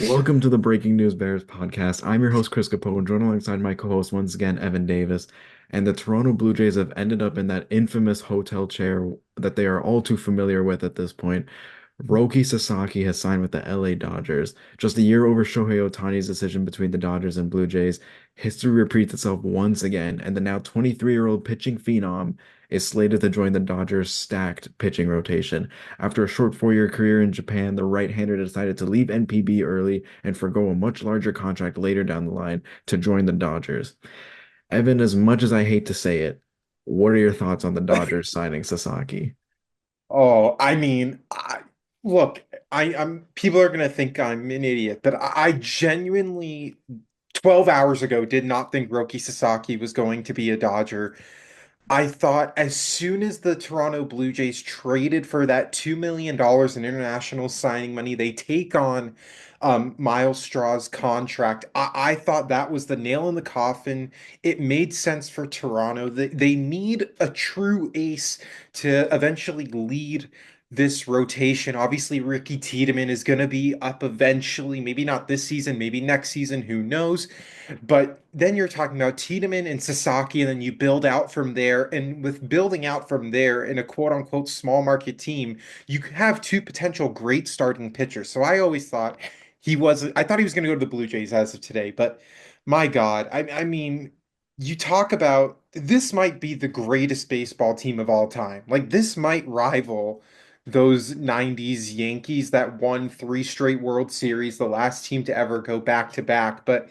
Welcome to the Breaking News Bears podcast. I'm your host, Chris Capone, joined alongside my co-host once again, Evan Davis. And the Toronto Blue Jays have ended up in that infamous hotel chair that they are all too familiar with at this point. Roki Sasaki has signed with the LA Dodgers. Just a year over Shohei Ohtani's decision between the Dodgers and Blue Jays, history repeats itself once again, and the now 23-year-old pitching phenom is slated to join the Dodgers' stacked pitching rotation. After a short 4-year career in Japan, the right-hander decided to leave NPB early and forgo a much larger contract later down the line to join the Dodgers. Evan, as much as I hate to say it, what are your thoughts on the Dodgers signing Sasaki? Oh, look, I'm people are gonna think I'm an idiot, but I genuinely 12 hours ago did not think Roki Sasaki was going to be a Dodger. I thought as soon as the Toronto Blue Jays traded for that $2 million in international signing money, they take on Miles Straw's contract. I thought that was the nail in the coffin. It made sense for Toronto. They need a true ace to eventually lead this rotation. Obviously, Ricky Tiedemann is going to be up eventually. Maybe not this season, maybe next season, who knows? But then you're talking about Tiedemann and Sasaki, and then you build out from there. And with building out from there in a quote unquote small market team, you could have two potential great starting pitchers. So I always thought I thought he was going to go to the Blue Jays as of today. But my God, I mean, you talk about this might be the greatest baseball team of all time. Like, this might rival those 90s Yankees that won three straight World Series, the last team to ever go back to back. But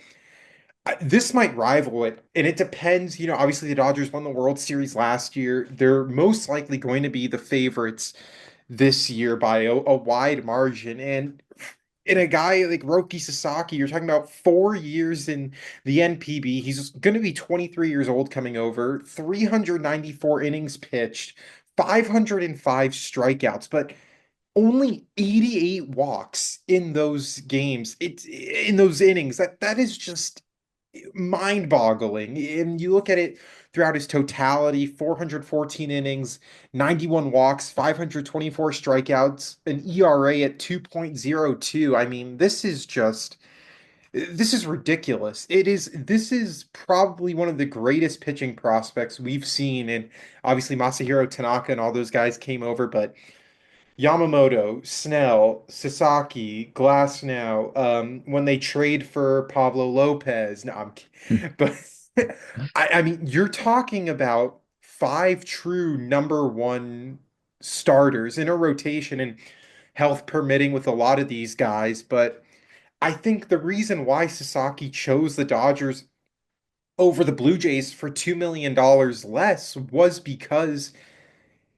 this might rival it, and it depends. Obviously, the Dodgers won the World Series last year. They're most likely going to be the favorites this year by a wide margin. And in a guy like Roki Sasaki, you're talking about 4 years in the NPB. He's going to be 23 years old coming over, 394 innings pitched, 505 strikeouts, but only 88 walks in those games. It's in those innings. That is just mind-boggling. And you look at it throughout his totality, 414 innings, 91 walks, 524 strikeouts, an ERA at 2.02. I mean, this is ridiculous. This is probably one of the greatest pitching prospects we've seen. And obviously Masahiro Tanaka and all those guys came over, but Yamamoto, Snell, Sasaki, Glasnow, when they trade for Pablo Lopez. No, I'm kidding. But I mean, you're talking about five true number one starters in a rotation and health permitting with a lot of these guys. But I think the reason why Sasaki chose the Dodgers over the Blue Jays for $2 million less was because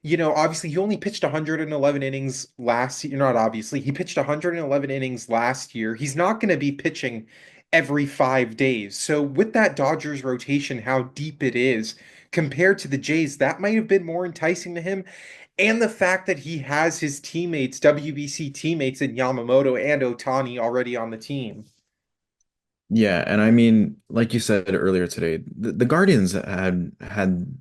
obviously he only pitched 111 innings last year. Not obviously, he pitched 111 innings last year. He's not going to be pitching every 5 days. So with that Dodgers rotation, how deep it is compared to the Jays, that might have been more enticing to him. And the fact that he has his teammates, WBC teammates in Yamamoto and Ohtani already on the team. Yeah, and I mean, like you said earlier today, the Guardians had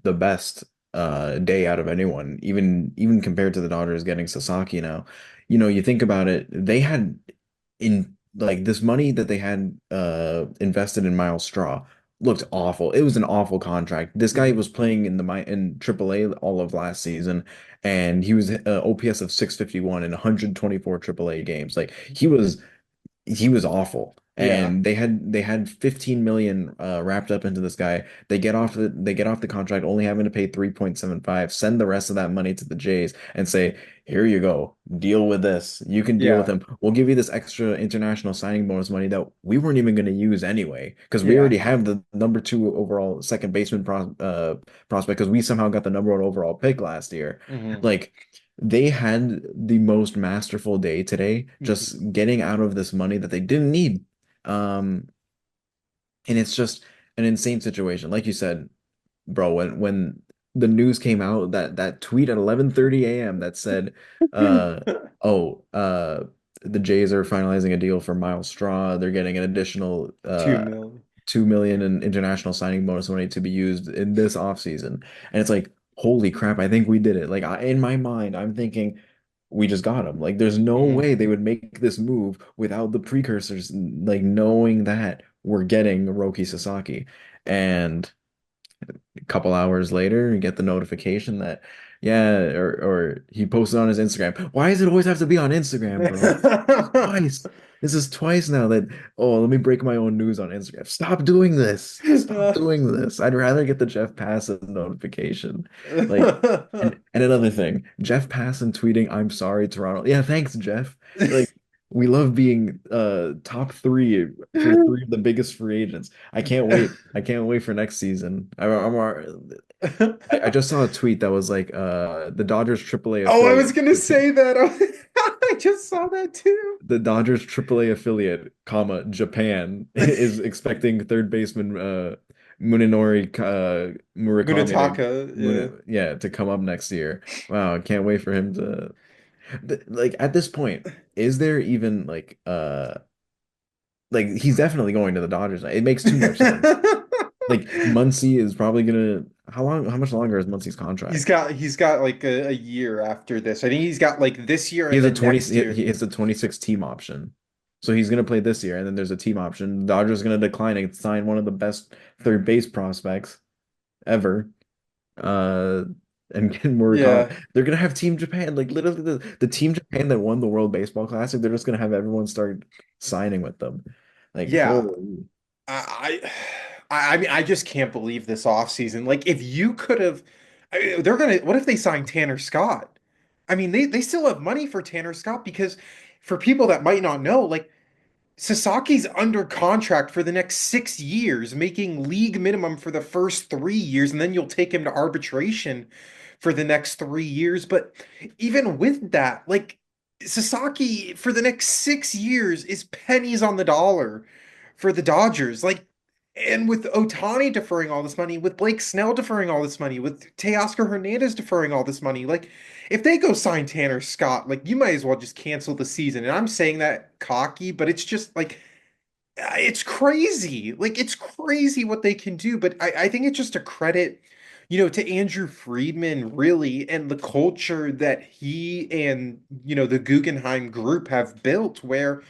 the best day out of anyone, even compared to the Dodgers getting Sasaki now. You think about it, they had in like this money that they had invested in Miles Straw looked awful. It was an awful contract. This guy Mhm. was playing in AAA all of last season, and he was OPS of 651 in 124 AAA games. Like he was awful. Yeah. And they had 15 million wrapped up into this guy. They get off the contract only having to pay 3.75, send the rest of that money to the Jays and say, "Here you go. Deal with this. You can deal with Yeah. him. We'll give you this extra international signing bonus money that we weren't even going to use anyway because we Yeah. already have the number 2 overall second baseman prospect because we somehow got the number 1 overall pick last year." Hmm. Like they had the most masterful day today, Hmm. just getting out of this money that they didn't need. Um, and it's just an insane situation. Like you said, bro, when the news came out that tweet at 11:30 a.m. that said, uh, oh, the Jays are finalizing a deal for Miles Straw. They're getting an additional 2 million. 2 million in international signing bonus money to be used in this offseason. And it's like, holy crap, I think we did it. Like in my mind, I'm thinking we just got him. Like there's no Mhm. way they would make this move without the precursors, like knowing that we're getting Roki Sasaki. And a couple hours later, you get the notification that, yeah, or he posted on his Instagram. Why does it always have to be on Instagram, bro? This is twice. This is twice now that, oh, let me break my own news on Instagram. Stop doing this. Stop doing this. I'd rather get the Jeff Passan notification. Like, and another thing, Jeff Passan tweeting, "I'm sorry, Toronto." Yeah, thanks, Jeff. Like, we love being top three for three of the biggest free agents. I can't wait. I can't wait for next season. I just saw a tweet that was like the Dodgers AAA Oh, I was affiliate, gonna say that. I just saw that too. the Dodgers AAA affiliate, comma Japan is expecting third baseman Munenori Murakami Munataka, yeah. to come up next year. Wow, I can't wait for him to like at this point, is there even like he's definitely going to the Dodgers. It makes too much sense. Like Muncy is probably gonna how much longer is Muncy's contract? He's got like a year after this. I think he's got like this year He and has a then 20 next he year. has a 26 team option. So he's gonna play this year and then there's a team option. The Dodgers gonna decline and sign one of the best third base prospects ever. Uh and get Murakami. Yeah. They're gonna have Team Japan, like literally the Team Japan that won the World Baseball Classic, they're just gonna have everyone start signing with them. Like, Yeah. holy. I I mean I just can't believe this offseason. Like if you could have I mean, they're gonna what if they signed Tanner Scott? I mean they still have money for Tanner Scott because for people that might not know, like Sasaki's under contract for the next 6 years, making league minimum for the first 3 years, and then you'll take him to arbitration for the next 3 years. But even with that, like Sasaki for the next 6 years is pennies on the dollar for the Dodgers. Like, and with Otani deferring all this money, with Blake Snell deferring all this money, with Teoscar Hernandez deferring all this money, like if they go sign Tanner Scott, like you might as well just cancel the season. And I'm saying that cocky, but it's just like it's crazy. Like it's crazy what they can do. But I think it's just a credit, to Andrew Friedman, really, and the culture that he and the Guggenheim group have built, where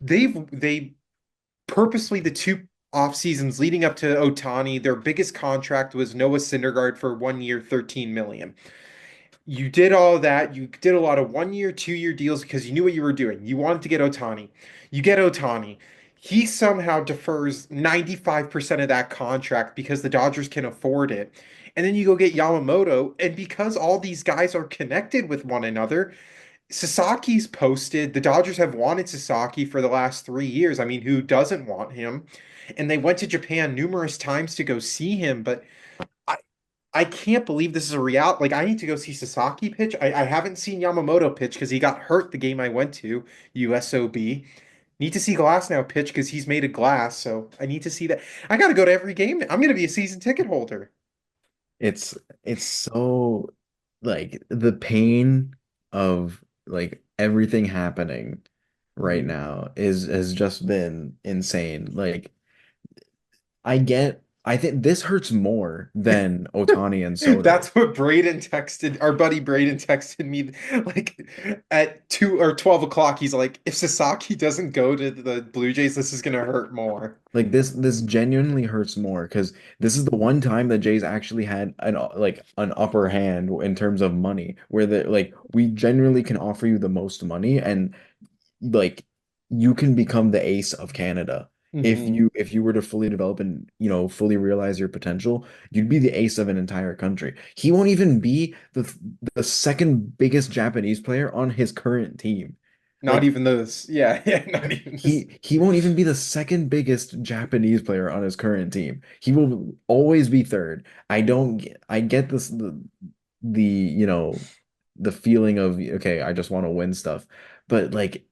they purposely the two off seasons leading up to Otani, their biggest contract was Noah Syndergaard for 1 year, 13 million. You did all of that. You did a lot of 1 year, 2 year deals because you knew what you were doing. You wanted to get Otani. You get Otani. He somehow defers 95% of that contract because the Dodgers can afford it. And then you go get Yamamoto. And because all these guys are connected with one another, Sasaki's posted. The Dodgers have wanted Sasaki for the last 3 years. I mean, who doesn't want him? And they went to Japan numerous times to go see him. But I, I can't believe this is a reality. Like, I need to go see Sasaki pitch. I haven't seen Yamamoto pitch because he got hurt the game I went to, USOB. Need to see Glass now pitch because he's made of glass. So I need to see that. I got to go to every game. I'm going to be a season ticket holder. It's it's so like the pain of like everything happening right Mhm. now is has just been insane. Like I think this hurts more than Otani and Soto. That's what Braden texted, our buddy Braden texted me like at 2 or 12 o'clock. He's like, if Sasaki doesn't go to the Blue Jays, this is gonna hurt more. Like this genuinely hurts more because this is the one time that Jays actually had an upper hand in terms of money, where the like we genuinely can offer you the most money and like you can become the ace of Canada. Hmm. If you were to fully develop and fully realize your potential, you'd be the ace of an entire country. He won't even be the second biggest Japanese player on his current team. Not Like even those. Yeah, yeah, not even this. he won't even be the second biggest Japanese player on his current team. He will always be third. I get this the the feeling of okay, I just want to win stuff. But like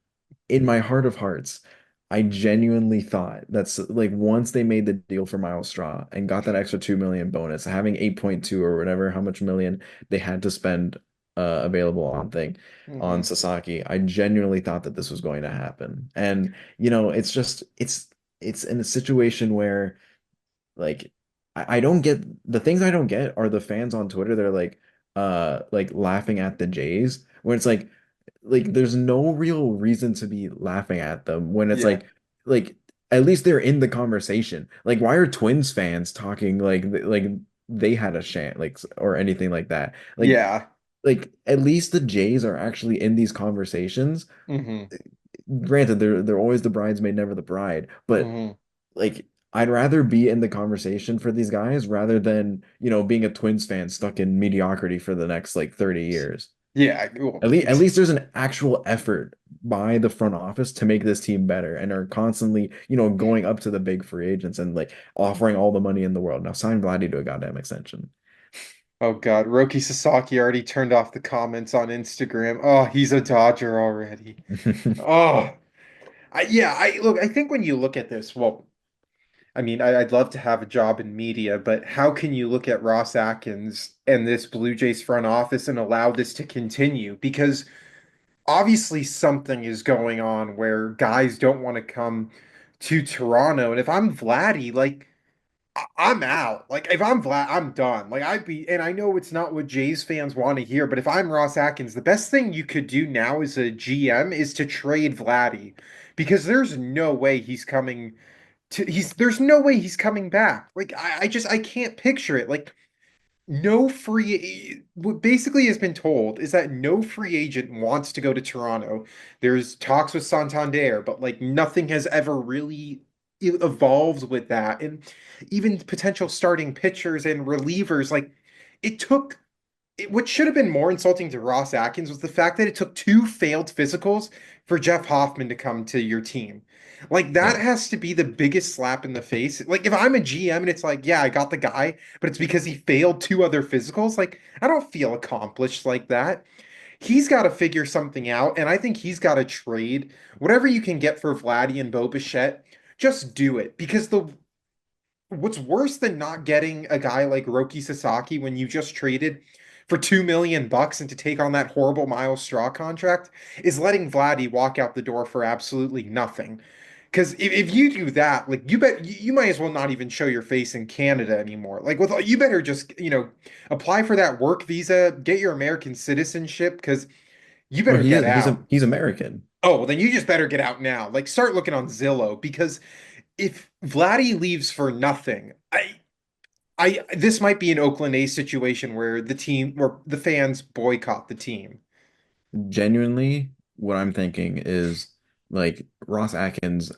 in my heart of hearts, I genuinely thought that's like once they made the deal for Miles Straw and got that extra 2 million bonus, having 8.2 or whatever, how much million they had to spend available on Hmm. Sasaki, I genuinely thought that this was going to happen. And it's just it's in a situation where like I don't get the things I don't get are the fans on Twitter. They're like laughing at the Jays, where it's like like there's no real reason to be laughing at them when it's Yeah. like at least they're in the conversation. Like why are Twins fans talking like they had a chance or anything like that? Yeah. Like at least the Jays are actually in these conversations. Hmm. Granted, they're always the bridesmaid, never the bride, but Hmm. like I'd rather be in the conversation for these guys rather than, being a Twins fan stuck in mediocrity for the next like 30 years. Yeah. Well, At least there's an actual effort by the front office to make this team better and are constantly, going up to the big free agents and like offering all the money in the world. Now sign Vladdy to a goddamn extension. oh God, Roki Sasaki already turned off the comments on Instagram. Oh, he's a Dodger already. Oh, yeah. I look. I think when you look at this, well, I mean, I'd love to have a job in media, but how can you look at Ross Atkins and this Blue Jays front office and allow this to continue? Because obviously something is going on where guys don't want to come to Toronto. And if I'm Vladdy, like I'm out. Like if I'm Vlad, I'm done. Like I'd be, and I know it's not what Jays fans want to hear, but if I'm Ross Atkins, the best thing you could do now as a GM is to trade Vladdy, because there's no way he's coming there's no way he's coming back. Like I can't picture it. Like no free what basically has been told is that no free agent wants to go to Toronto. There's talks with Santander, but like nothing has ever really evolved with that. And even potential starting pitchers and relievers, like it took what should have been more insulting to Ross Atkins was the fact that it took two failed physicals for Jeff Hoffman to come to your team. Like that Yeah. has to be the biggest slap in the face. Like if I'm a GM and it's like, yeah, I got the guy, but it's because he failed two other physicals, like I don't feel accomplished like that. He's got to figure something out, and I think he's got to trade whatever you can get for Vladdy and Bo Bichette. Just do it because the what's worse than not getting a guy like Roki Sasaki when you just traded for 2 million bucks and to take on that horrible Miles Straw contract is letting Vladdy walk out the door for absolutely nothing. Because if you do that, like you might as well not even show your face in Canada anymore. Like with you better just apply for that work visa, get your American citizenship because you Or better get out. he's American. Oh, well, then you just better get out now. Like start looking on Zillow because if Vladdy leaves for nothing, I this might be an Oakland A's situation where the fans boycott the team. Genuinely, what I'm thinking is like Ross Atkins,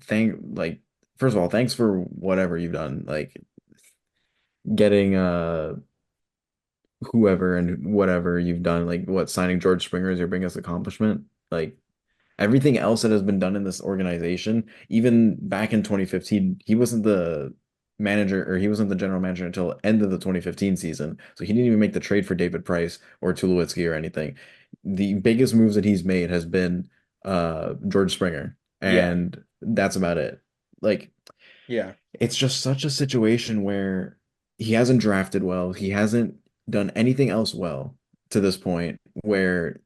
thank like first of all, thanks for whatever you've done. Like getting whoever and whatever you've done, like what signing George Springer is your biggest accomplishment. Like everything else that has been done in this organization, even back in 2015, he wasn't the manager or he wasn't the general manager until end of the 2015 season. So he didn't even make the trade for David Price or Tulowitzki or anything. The biggest moves that he's made has been George Springer, Yeah, and that's about it. Like yeah, it's just such a situation where he hasn't drafted well. He hasn't done anything else well to this point where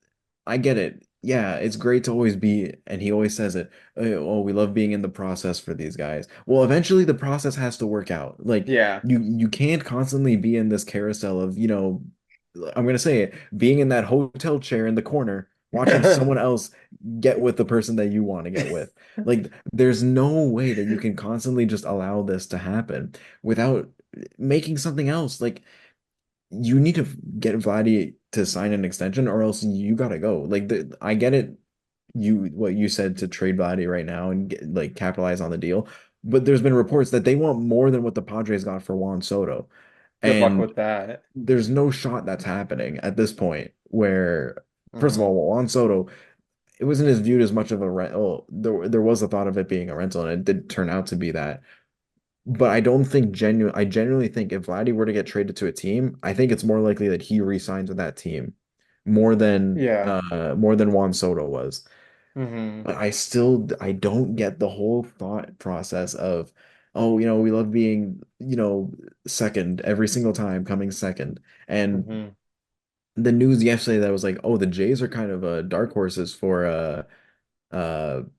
I get it. Yeah, it's great to always be, and he always says it, oh, we love being in the process for these guys. Well, eventually the process has to work out. Like yeah. you can't constantly be in this carousel of, I'm gonna say it, being in that hotel chair in the corner, watching someone else get with the person that you want to get with. Like, there's no way that you can constantly just allow this to happen without making something else. Like, you need to get Vladdy to sign an extension, or else you gotta go. Like, I get it. What you said to trade Vladdy right now and like capitalize on the deal, but there's been reports that they want more than what the Padres got for Juan Soto, Good luck and with that. there's no shot that's happening at this point. Where, first of Hmm. all, Juan Soto, it wasn't as viewed as much of a rental. There was a thought of it being a rental, and it did turn out to be that. But I don't think I genuinely think if Vladdy were to get traded to a team, I think it's more likely that he resigns with that team Yeah. more than Juan Soto was. Hmm. But I don't get the whole thought process of, oh, we love being, second every single time, coming second. And Hmm. the news yesterday that was like, oh, the Jays are kind of dark horses for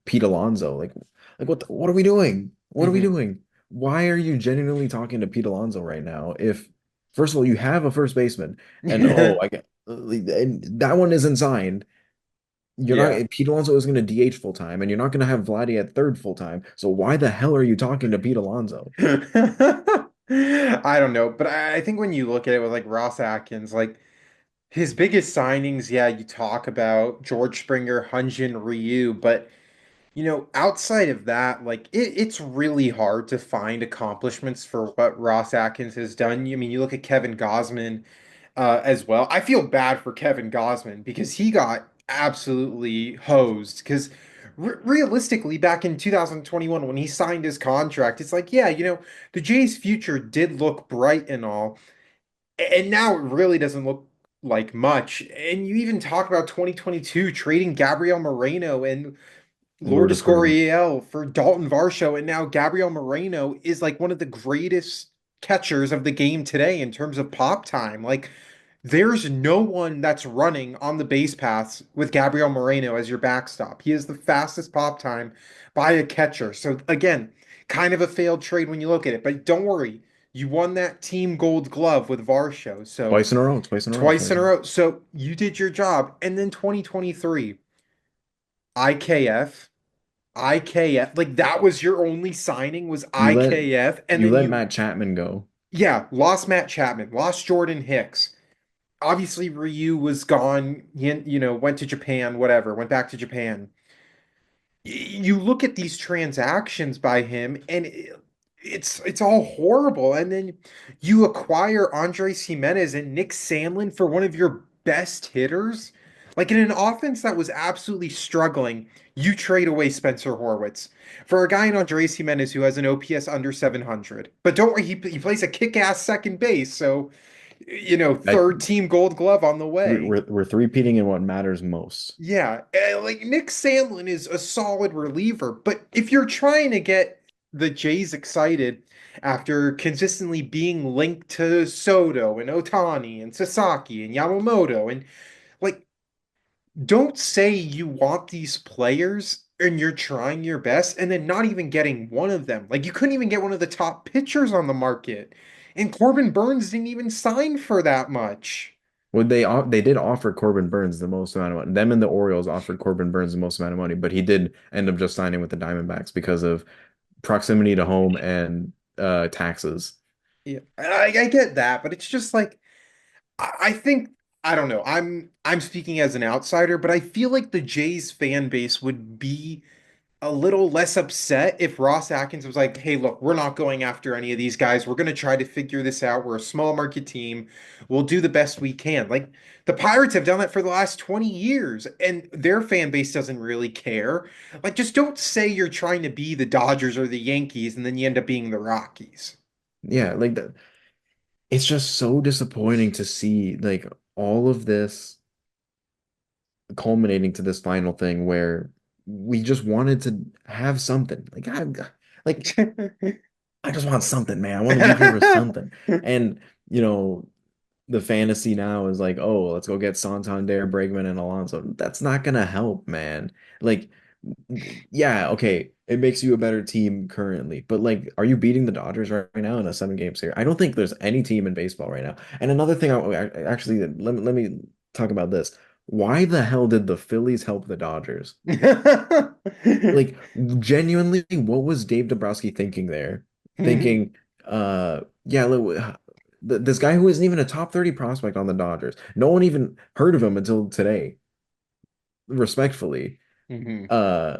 Pete Alonso. Like what are we doing? What are we Hmm. doing? Why are you genuinely talking to Pete Alonso right now? If first of all you have a first baseman and oh I get and that one isn't signed, you're Yeah. not Pete Alonso is going to DH full time, and you're not going to have Vladdy at third full time. So why the hell are you talking to Pete Alonso? I don't know, but I think when you look at it with like Ross Atkins, like his biggest signings, yeah, you talk about George Springer, Hyunjin Ryu, but outside of that, like it's really hard to find accomplishments for what Ross Atkins has done. I mean, you look at Kevin Gausman as well. I feel bad for Kevin Gausman because he got absolutely hosed. Because realistically, back in 2021, when he signed his contract, it's like, yeah, the Jays' future did look bright and all, and now it really doesn't look like much. And you even talk about 2022 trading Gabriel Moreno and Lourdes Lourdes Gurriel. Gurriel for Dalton Varsho, and now Gabriel Moreno is like one of the greatest catchers of the game today in terms of pop time. Like, there's no one that's running on the base paths with Gabriel Moreno as your backstop. He is the fastest pop time by a catcher. So again, kind of a failed trade when you look at it, but don't worry. You won that team gold glove with Varsho. So Twice in a row, twice in a row, twice twice in a in a row. row. So you did your job. And then 2023, IKF. IKF, like that was your only signing was You let IKF, and you then let Matt Chapman go. yeah, lost Matt Chapman, lost Jordan Hicks. Obviously, Ryu was gone. He, went to Japan, whatever, went back to Japan. You look at these transactions by him, and it's all horrible. And then you acquire Andres Jimenez and Nick Sandlin for one of your best hitters. Like in an offense that was absolutely struggling, you trade away Spencer Horwitz for a guy in Andres Jimenez who has an OPS under 700. But don't worry, he plays a kick-ass second base, so I, third team Gold Glove on the way. we're three-peating in what matters most. Yeah, like Nick Sandlin is a solid reliever, but if you're trying to get the Jays excited after consistently being linked to Soto and Otani and Sasaki and Yamamoto, and like, don't say you want these players and you're trying your best and then not even getting one of them. Like, you couldn't even get one of the top pitchers on the market, and Corbin Burns didn't even sign for that much. Well, they did offer Corbin Burns the most amount of money. Them and the Orioles offered Corbin Burns the most amount of money, but he did end up just signing with the Diamondbacks because of proximity to home and taxes. Yeah, I get that, but it's just like I think I don't know. I'm speaking as an outsider, but I feel like the Jays fan base would be a little less upset if Ross Atkins was like, "Hey, look, we're not going after any of these guys. We're going to try to figure this out. We're a small market team. We'll do the best we can." Like the Pirates have done that for the last 20 years, and their fan base doesn't really care. Like, just don't say you're trying to be the Dodgers or the Yankees, and then you end up being the Rockies. Yeah, like it's just so disappointing to see like all of this culminating to this final thing where we just wanted to have something. Like I just want something, man. I want to root here for something. And you know, the fantasy now is like, oh, let's go get Santander, Bregman, and Alonso. That's not gonna help, man. Like, yeah, okay, it makes you a better team currently, but like, are you beating the Dodgers right now in a 7 game series? I don't think there's any team in baseball right now. And another thing, actually let me talk about this. Why the hell did the Phillies help the Dodgers? Like, genuinely, what was Dave Dombrowski thinking there? Thinking, yeah, this guy who isn't even a top 30 prospect on the Dodgers. No one even heard of him until today, respectfully. Mhm. Uh,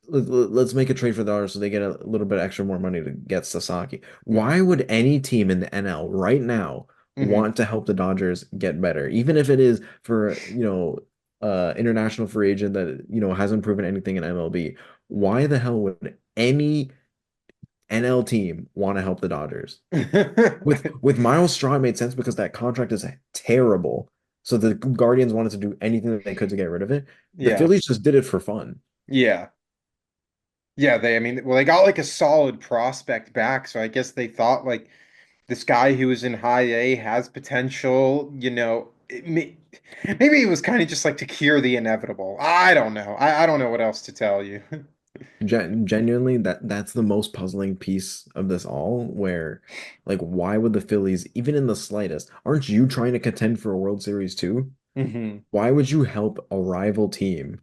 let's make a trade for the Dodgers so they get a little bit extra more money to get Sasaki. Mhm. Why would any team in the NL right now Mhm. want to help the Dodgers get better, even if it is for, international free agent that, hasn't proven anything in MLB? Why the hell would any NL team want to help the Dodgers? With Miles Straw, it made sense because that contract is terrible. So the Guardians wanted to do anything that they could to get rid of it. The Yeah. Phillies just did it for fun. Yeah. Yeah, I mean, well, they got like a solid prospect back, so I guess they thought like this guy who was in high A has potential, maybe it was kind of just like to cure the inevitable. I don't know. I don't know what else to tell you. Genuinely, that's the most puzzling piece of this all, where like why would the Phillies, even in the slightest, aren't you trying to contend for a World Series too? Hmm. Why would you help a rival team,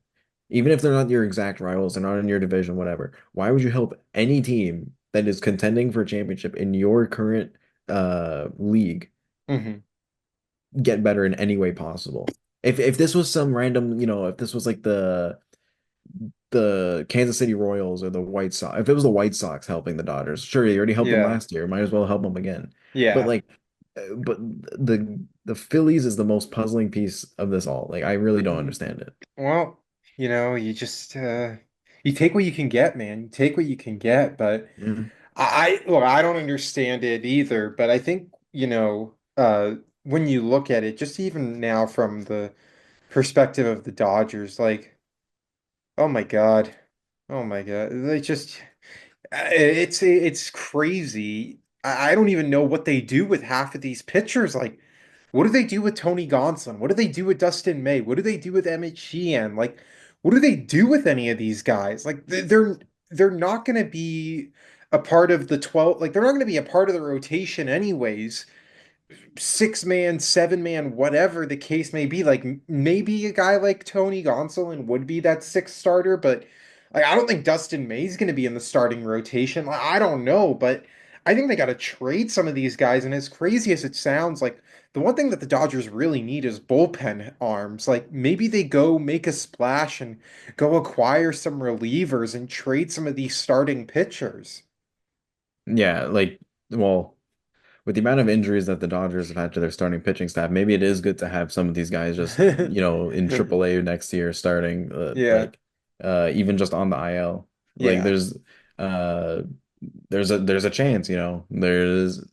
even if they're not your exact rivals, they're not in your division, whatever? Why would you help any team that is contending for a championship in your current league Hmm. get better in any way possible? If this was some random, if this was like the Kansas City Royals or the White Sox, if it was the White Sox helping the Dodgers, sure, you already helped them Yeah. last year, might as well help them again. But Yeah. like, but the Phillies is the most puzzling piece of this all. Like, I really don't Mm. understand it. Well, you just you take what you can get, man. You take what you can get, but Yeah. look, I don't understand it either, but I think, when you look at it, just even now from the perspective of the Dodgers, like, oh my God. Oh my God. They just it's crazy. I don't even know what they do with half of these pitchers. Like, what do they do with Tony Gonsolin? What do they do with Dustin May? What do they do with Emmett Sheehan? Like, what do they do with any of these guys? Like, they're not going to be a part of the 12. Like, they're not going to be a part of the rotation anyways. Six man, seven man, whatever the case may be. Like, maybe a guy like Tony Gonsolin would be that sixth starter, but like, I don't think Dustin May's going to be in the starting rotation. Like, I don't know, but I think they got to trade some of these guys. And as crazy as it sounds, like, the one thing that the Dodgers really need is bullpen arms. Like, maybe they go make a splash and go acquire some relievers and trade some of these starting pitchers. Yeah, like, well, with the amount of injuries that the Dodgers have had to their starting pitching staff, maybe it is good to have some of these guys just, in AAA next year starting, Yeah, like, even just on the IL. Like, yeah, uh, there's a chance, there's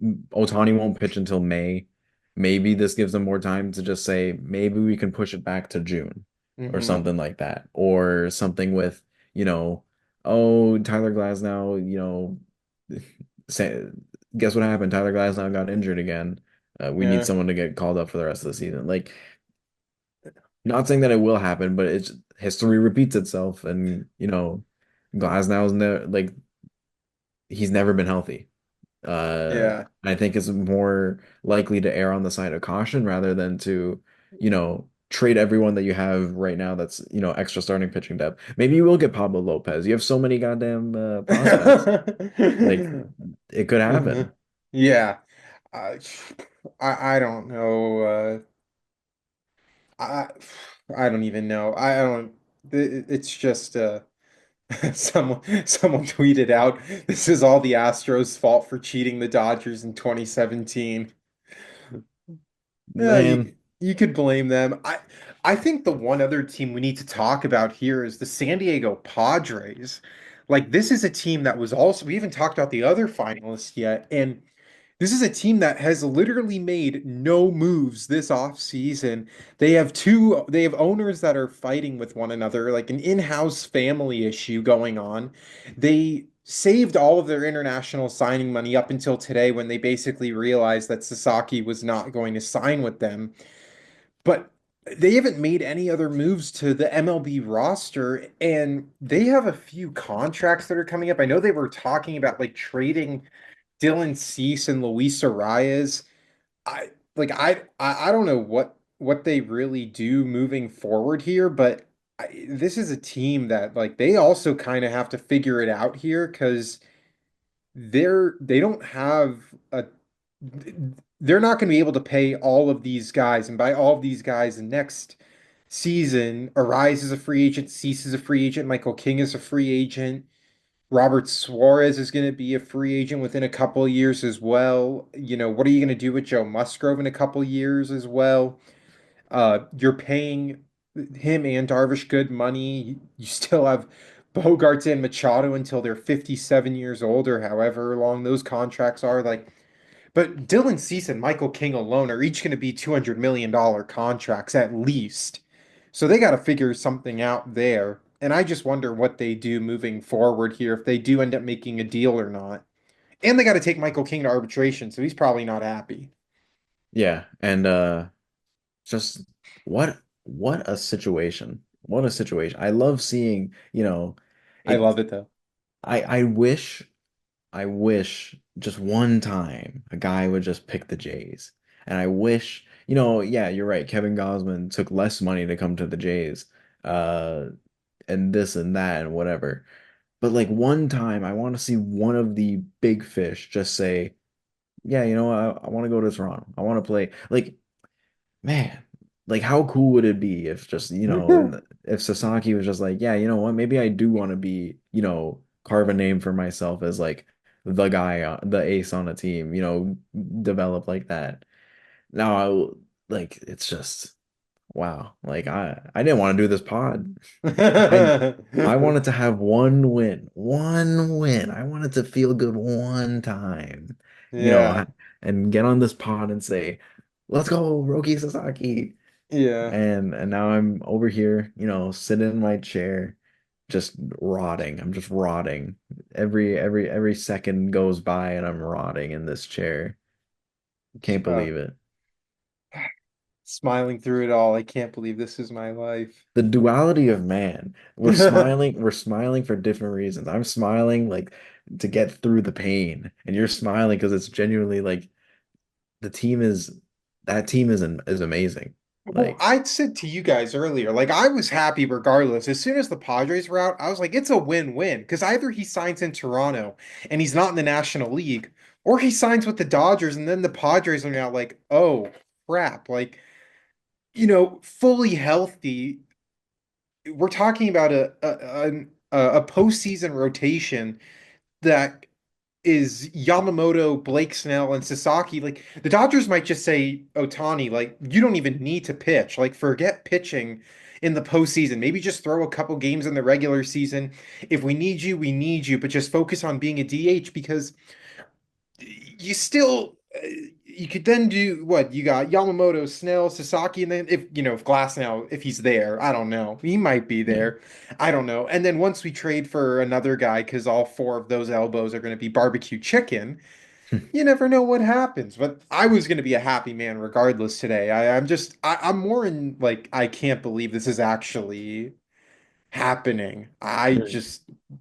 Otani won't pitch until May. Maybe this gives them more time to just say, maybe we can push it back to June or hmm, something like that. Or something with, you know, oh, Tyler Glasnow, say, guess what happened? Tyler Glasnow got injured again. We need yeah, someone to get called up for the rest of the season. Like, not saying that it will happen, but it's history repeats itself. And, Glasnow's ne like he's never been healthy. yeah. I think is more likely to err on the side of caution rather than to, trade everyone that you have right now that's, extra starting pitching depth. Maybe you will get Pablo Lopez. You have so many goddamn prospects. Like it could happen. Yeah. I, I don't know. I I don't even know. I don't. It's just someone tweeted out, "This is all the Astros' fault for cheating the Dodgers in 2017." Yeah, Man, you could blame them. I think the one other team we need to talk about here is the San Diego Padres. Like, this is a team that was also, we haven't talked about the other finalists yet, and this is a team that has literally made no moves this offseason. They have owners that are fighting with one another, like an in-house family issue going on. They saved all of their international signing money up until today when they basically realized that Sasaki was not going to sign with them. But they haven't made any other moves to the MLB roster, and they have a few contracts that are coming up. I know they were talking about like trading Dylan Cease and Luis Arias. I don't know what they really do moving forward here, but this is a team that like they also kind of have to figure it out here because they don't have a they're not going to be able to pay all of these guys, and by all of these guys next season, Arias is a free agent, Cease is a free agent, Michael King is a free agent. Robert Suarez is going to be a free agent within a couple of years as well. What are you going to do with Joe Musgrove in a couple of years as well? You're paying him and Darvish good money. You still have Bogarts and Machado until they're 57 years old or however long those contracts are. Like, but Dylan Cease and Michael King alone are each going to be $200 million contracts at least. So they got to figure something out there. And I just wonder what they do moving forward here, if they do end up making a deal or not. And they got to take Michael King to arbitration, so he's probably not happy. yeah, and just what a situation. What a situation. I love seeing, I it love it though. I wish just one time a guy would just pick the Jays. And I wish, yeah, you're right. Kevin Gosman took less money to come to the Jays, uh, and this and that and whatever. But like one time, I want to see one of the big fish just say, "Yeah, I want to go to Toronto. I want to play." Like, man, like how cool would it be if just, if Sasaki was just like, "Yeah, you know what? Maybe I do want to be, carve a name for myself as like the guy, the ace on a team, develop like that." Now, like it's just wow. Like I didn't want to do this pod. I I wanted to have one win. One win. I wanted to feel good one time. You know, Yeah. I- and get on this pod and say, "Let's go, Roki Sasaki." Yeah. And now I'm over here, sitting in my chair, just rotting. I'm just rotting. Every second goes by and I'm rotting in this chair. Can't Uh, believe it. Smiling through it all. I can't believe this is my life. The duality of man. We're smiling for different reasons. I'm smiling like to get through the pain, and you're smiling because it's genuinely like the team is that team is amazing. Well, Like, I said to you guys earlier, like I was happy regardless. As soon as the Padres were out, I was like, it's a win-win because either he signs in Toronto and he's not in the National League, or he signs with the Dodgers and then the Padres are now like, oh crap, like fully healthy. We're talking about a postseason rotation that is Yamamoto, Blake Snell, and Sasaki. Like the Dodgers might just say, Otani, like you don't even need to pitch. Like forget pitching in the postseason. Maybe just throw a couple games in the regular season. If we need you, we need you, but just focus on being a DH because you still you could then do what you got Yamamoto, Snell, Sasaki, and then if Glass now if he's there, I don't know. He might be yeah. there. I don't know. And then once we trade for another guy, because all four of those elbows are going to be barbecue chicken, you never know what happens. But I was going to be a happy man regardless today. I'm more in like I can't believe this is actually happening. You're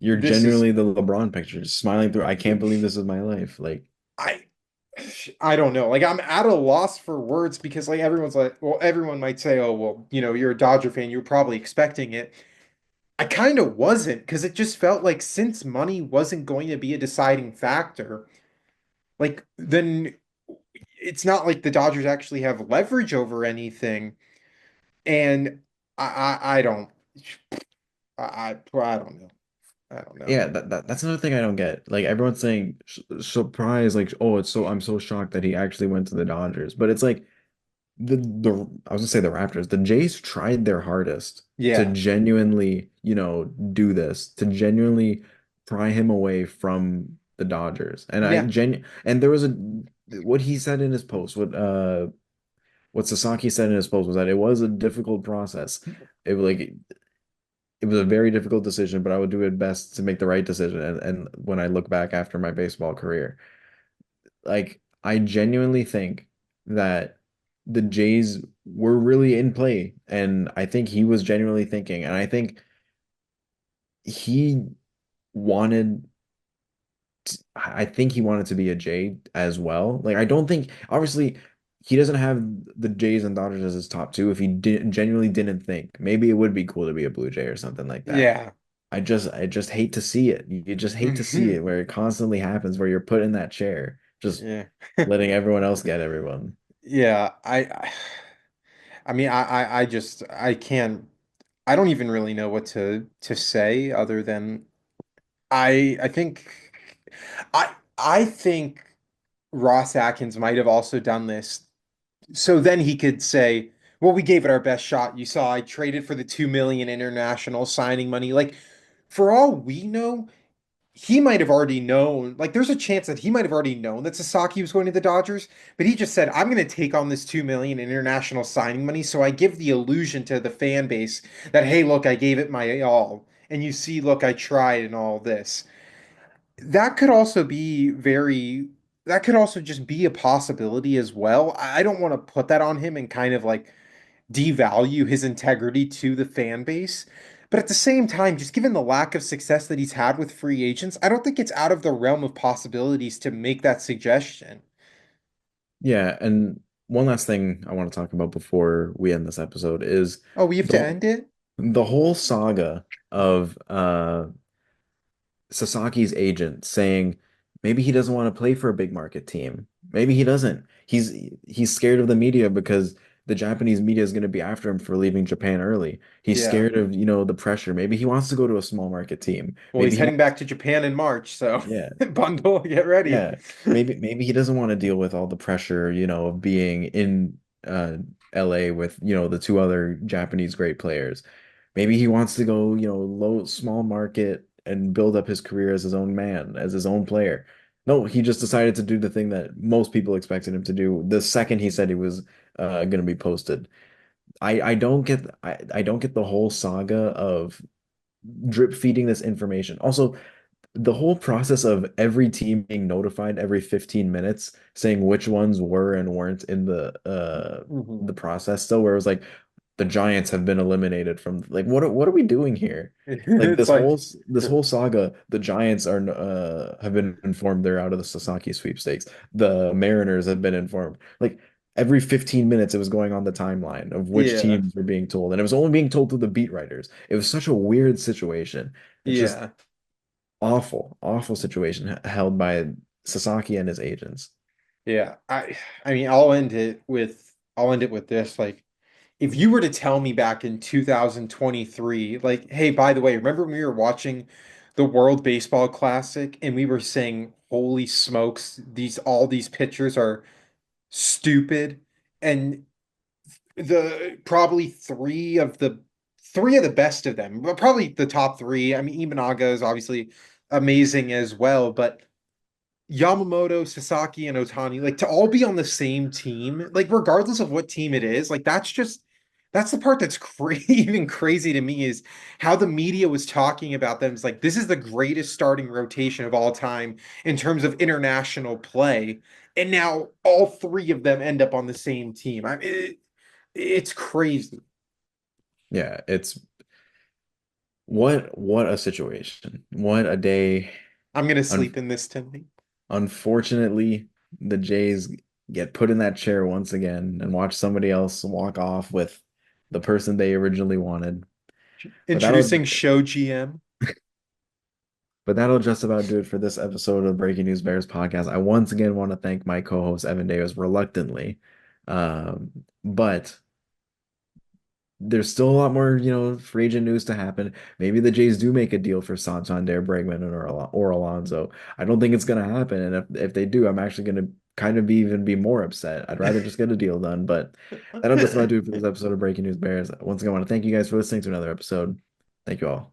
you're This is genuinely the LeBron picture, just smiling through. I can't believe this is my life. Like, I I don't know. Like I'm at a loss for words because like everyone's like, well, everyone might say, "Oh, well, you're a Dodger fan, you're probably expecting it." I kind of wasn't because it just felt like since money wasn't going to be a deciding factor, like then it's not like the Dodgers actually have leverage over anything. And I don't I don't know. I don't know. yeah, that's another thing I don't get. Like everyone's saying, surprise, like, oh, I'm so shocked that he actually went to the Dodgers. But it's like the I was gonna say the Raptors, the Jays tried their hardest to Yeah. genuinely, do this, to genuinely pry him away from the Dodgers. Yeah. And there was a what he said in his post, what Sasaki said in his post was that it was a difficult process. It was like it was a very difficult decision, but I would do it best to make the right decision. And when I look back after my baseball career, like I genuinely think that the Jays were really in play, and I think he was genuinely thinking, and I think he wanted. I think he wanted to be a Jay as well. Like I don't think obviously he doesn't have the Jays and Dodgers as his top two if he genuinely didn't think maybe it would be cool to be a Blue Jay or something like that. Yeah. I just hate to see it. You just hate to see it where it constantly happens where you're put in that chair, just Yeah. letting everyone else get everyone. Yeah, I mean I just I can't I don't even really know what to say other than I think I think Ross Atkins might have also done this so then he could say, well, we gave it our best shot. You saw I traded for the 2 million international signing money. Like for all we know, he might have already known, like there's a chance that he might have already known that Sasaki was going to the Dodgers, but he just said, I'm going to take on this 2 million in international signing money. So I give the illusion to the fan base that, hey, look, I gave it my all. And you see, look, I tried and all this. That could also be that could also just be a possibility as well. I don't want to put that on him and kind of like devalue his integrity to the fan base. But at the same time, just given the lack of success that he's had with free agents, I don't think it's out of the realm of possibilities to make that suggestion. Yeah, and one last thing I want to talk about before we end this episode is Oh, we have to the end it? the whole saga of Sasaki's agent saying maybe he doesn't want to play for a big market team. Maybe he doesn't. He's scared of the media because the Japanese media is going to be after him for leaving Japan early. He's Yeah. scared of, the pressure. Maybe he wants to go to a small market team. Well, Maybe he's he heading wants, back to Japan in March, so yeah. bundle, get ready. Yeah, maybe he doesn't want to deal with all the pressure, of being in LA with, the two other Japanese great players. Maybe he wants to go, low small market and build up his career as his own man, as his own player. No, he just decided to do the thing that most people expected him to do the second he said he was going to be posted. I don't get the whole saga of drip feeding this information. Also, the whole process of every team being notified every 15 minutes saying which ones were and weren't in the Mhm. process still, where it was like the Giants have been eliminated from, like, what are we doing here? Like It's like, this whole saga, the Giants are have been informed they're out of the Sasaki sweepstakes. The Mariners have been informed. Like every 15 minutes it was going on the timeline of which yeah, teams were being told, and it was only being told to the beat writers. It was such a weird situation. It's just yeah, awful situation held by Sasaki and his agents. yeah. I mean, I'll end it with this. Like, if you were to tell me back in 2023, like, hey, by the way, remember when we were watching the World Baseball Classic and we were saying, holy smokes, these all these pitchers are stupid, and the probably three of the best of them, but probably the top three. I mean, Imanaga is obviously amazing as well, but Yamamoto, Sasaki, and Otani, like to all be on the same team, like regardless of what team it is, like that's the part that's even crazy to me is how the media was talking about them. It's like this is the greatest starting rotation of all time in terms of international play, and now all three of them end up on the same team. It's crazy. Yeah, it's what a situation. What a day. I'm gonna Un sleep in this tonight. Unfortunately, the Jays get put in that chair once again and watch somebody else walk off with the person they originally wanted. But that'll Introducing show GM. but that'll just about do it for this episode of Breaking News Bears podcast. I once again want to thank my co-host Evan Davis reluctantly. But there's still a lot more, free agent news to happen. Maybe the Jays do make a deal for Santander, Bregman, or Alonso. I don't think it's gonna happen, and if they do, I'm actually gonna kind of be more upset. I'd rather just get a deal done. But that'll just about do it for this episode of Breaking News Bears. Once again, I want to thank you guys for listening to another episode. Thank you all.